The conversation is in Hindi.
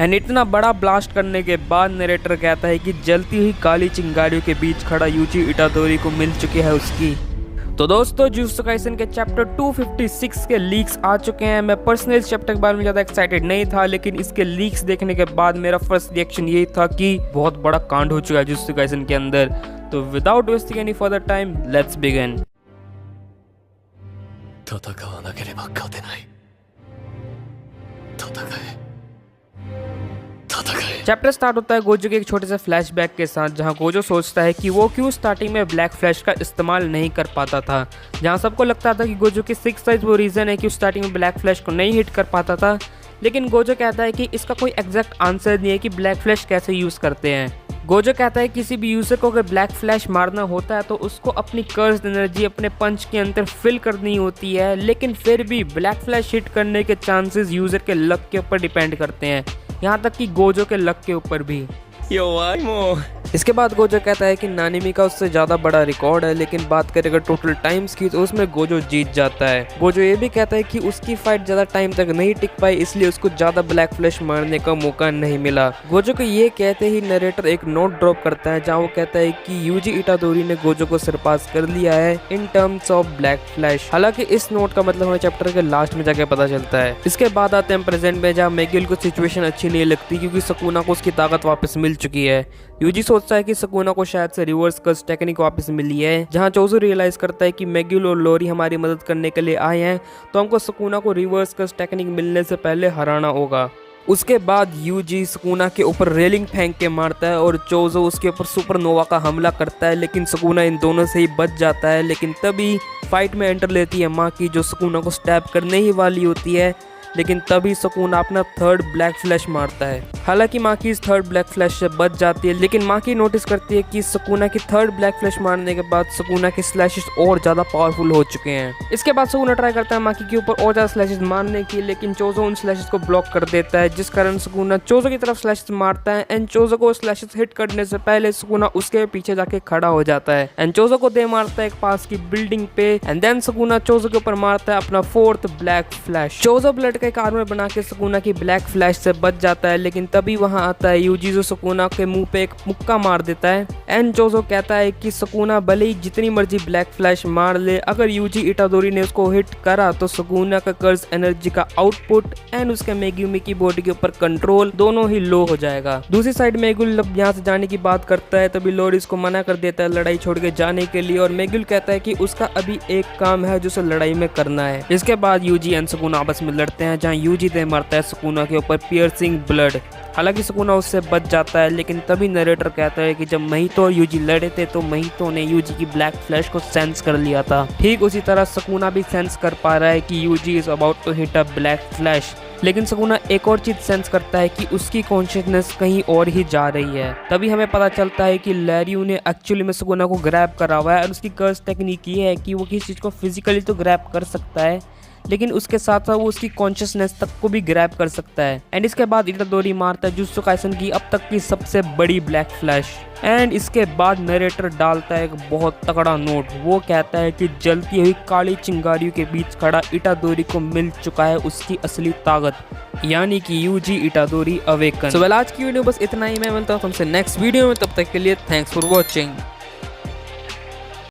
एंड इतना बड़ा ब्लास्ट करने के बाद नरेटर कहता है कि जलती हुई काली चिंगारियों के बीच खड़ा यूजी इटादोरी को मिल चुकी है उसकी। तो दोस्तों जुजुत्सु काइसेन के चैप्टर 256 के लीक्स आ चुके हैं। मैं पर्सनली इस चैप्टर के बारे में ज़्यादा एक्साइटेड नहीं था, लेकिन इसके लीक्स देखने के बाद मेरा फर्स्ट रिएक्शन यही था कि बहुत बड़ा कांड हो चुका है जुजुत्सु काइसेन के अंदर। तो without wasting any further time let's begin. Chapter start होता है गोजो के एक छोटे से फ्लैशबैक के साथ, जहां गोजो सोचता है कि वो क्यों स्टार्टिंग में ब्लैक फ्लैश का इस्तेमाल नहीं कर पाता था। जहां सबको लगता था कि गोजो की सिक्स साइज वो रीज़न है कि उस स्टार्टिंग में ब्लैक फ्लैश को नहीं हिट कर पाता था, लेकिन गोजो कहता है कि इसका कोई एग्जैक्ट आंसर नहीं है कि ब्लैक फ्लैश कैसे यूज़ करते हैं। गोजो कहता है किसी भी यूज़र को अगर ब्लैक फ्लैश मारना होता है तो उसको अपनी कर्ज एनर्जी अपने पंच के अंदर फिल करनी होती है, लेकिन फिर भी ब्लैक फ्लैश हिट करने के चांसेस यूज़र के लक के ऊपर डिपेंड करते हैं, यहाँ तक कि गोजो के लक के ऊपर भी। इसके बाद गोजो कहता है कि नानिमी का उससे ज़्यादा बड़ा रिकॉर्ड है, लेकिन बात करें अगर टोटल टाइम्स की तो उसमें गोजो जीत जाता है। गोजो ये भी कहता है कि उसकी फाइट ज़्यादा टाइम तक नहीं टिक पाई, इसलिए उसको ज़्यादा ब्लैक फ्लैश मारने का मौका नहीं मिला। गोजो को ये कहते ही नरेटर एक नोट ड्रॉप करता है, जहाँ वो कहता है कि यूजी इटादोरी ने गोजो को सरपास कर लिया है in terms of black flash. हालांकि इस नोट का मतलब हमें चैप्टर के लास्ट में जाके पता चलता है। इसके बाद आते हैं प्रेजेंट में, जहाँ मैगिल को सिचुएशन अच्छी नहीं लगती क्योंकि सुकुना को उसकी ताकत वापस मिल चुकी है। यूजी सोचता है कि सुकुना को शायद से रिवर्स कर्स टेक्निक वापस मिली है, जहां चोजो रियलाइज करता है कि मैगिल और लोरी हमारी मदद करने के लिए आए हैं, तो हमको सुकुना को रिवर्स कर्स टेक्निक मिलने से पहले हराना होगा। उसके बाद यूजी सुकुना के ऊपर रेलिंग फेंक के मारता है और चोजो उसके ऊपर सुपरनोवा का हमला करता है, लेकिन सुकुना इन दोनों से ही बच जाता है। लेकिन तभी फाइट में एंटर लेती है माकी, जो सुकुना को स्टैब करने ही वाली होती है, लेकिन तभी सुकुना अपना थर्ड ब्लैक फ्लैश मारता है। हालांकि माकी इस थर्ड ब्लैक फ्लैश से बच जाती है, लेकिन माकी नोटिस करती है कि सुकुना की थर्ड ब्लैक फ्लैश मारने के बाद सुकुना के स्लैशेस और ज़्यादा पावरफुल हो चुके हैं। इसके बाद सुकुना ट्राई करता है माकी के ऊपर और ज़्यादा स्लैशेस मारने की, लेकिन चोजो उन स्लैशेस को ब्लॉक कर देता है, जिस कारण सुकुना चोजो की तरफ स्लैशेस मारता है एंड चोजो को स्लैशेस हिट करने से पहले सुकुना उसके पीछे जाके खड़ा हो जाता है एंड चोजो को दे मारता है एक पास की बिल्डिंग पे एंड देन सुकुना चोजो के ऊपर मारता है अपना फोर्थ ब्लैक फ्लैश। चोजो ब्लड का एक आर्मर बना के सुकुना की ब्लैक फ्लैश से बच जाता है, लेकिन तभी वहां आता है यूजी, जो सुकुना के मुंह पे एक मुक्का मार देता है एंड चोजो कहता है कि सुकुना भले ही जितनी मर्जी ब्लैक फ्लैश मार ले, अगर यूजी इटादोरी ने उसको हिट करा तो सुकुना का कर्ज एनर्जी का आउटपुट एंड उसके मेगुमी की बॉडी के ऊपर कंट्रोल दोनों ही लो हो जाएगा। दूसरी साइड मेगुल जब यहाँ से जाने की बात करता है, तभी लोरी उसको मना कर देता है लड़ाई छोड़ के जाने के लिए, और मेगुल कहता है कि उसका अभी एक काम है जो उसे लड़ाई में करना है। इसके बाद यूजी एंड सुकुना आपस में लड़ते हैं, जहाँ यूजी दे मारता है सुकुना के ऊपर पियर्सिंग ब्लड। हालांकि सुकुना उससे बच जाता है, लेकिन तभी नरेटर कहता है कि जब महितो और यूजी लड़े थे तो महितो ने यूजी की ब्लैक फ्लैश को सेंस कर लिया था। ठीक उसी तरह सुकुना भी सेंस कर पा रहा है कि Yuji is about to hit a black flash, लेकिन सुकुना एक और चीज सेंस करता है कि उसकी कॉन्शियसनेस कहीं और ही जा रही है। तभी हमें पता चलता है कि लैरियो ने एक्चुअली में सुकुना को ग्रैब करा हुआ है और उसकी कर्ज टेक्निक ये है कि वो किसी चीज को फिजिकली तो ग्रैब कर सकता है, लेकिन उसके साथ साथ वो उसकी कॉन्शियसनेस तक को भी ग्रैब कर सकता है। एंड इसके बाद इटादोरी मारता है जुजुत्सु काइसेन की अब तक की सबसे बड़ी ब्लैक फ्लैश। एंड इसके बाद नरेटर डालता है एक बहुत तगड़ा नोट। वो कहता है कि जलती हुई काली चिंगारियों के बीच खड़ा इटादोरी को मिल चुका है उसकी असली ताकत, यानी कि यूजी इटादोरी अवेकन। सो आज की वीडियो बस इतना ही। मैं मिलता हूँ तुमसे नेक्स्ट वीडियो में, तब तक के लिए थैंक्स फॉर वॉचिंग।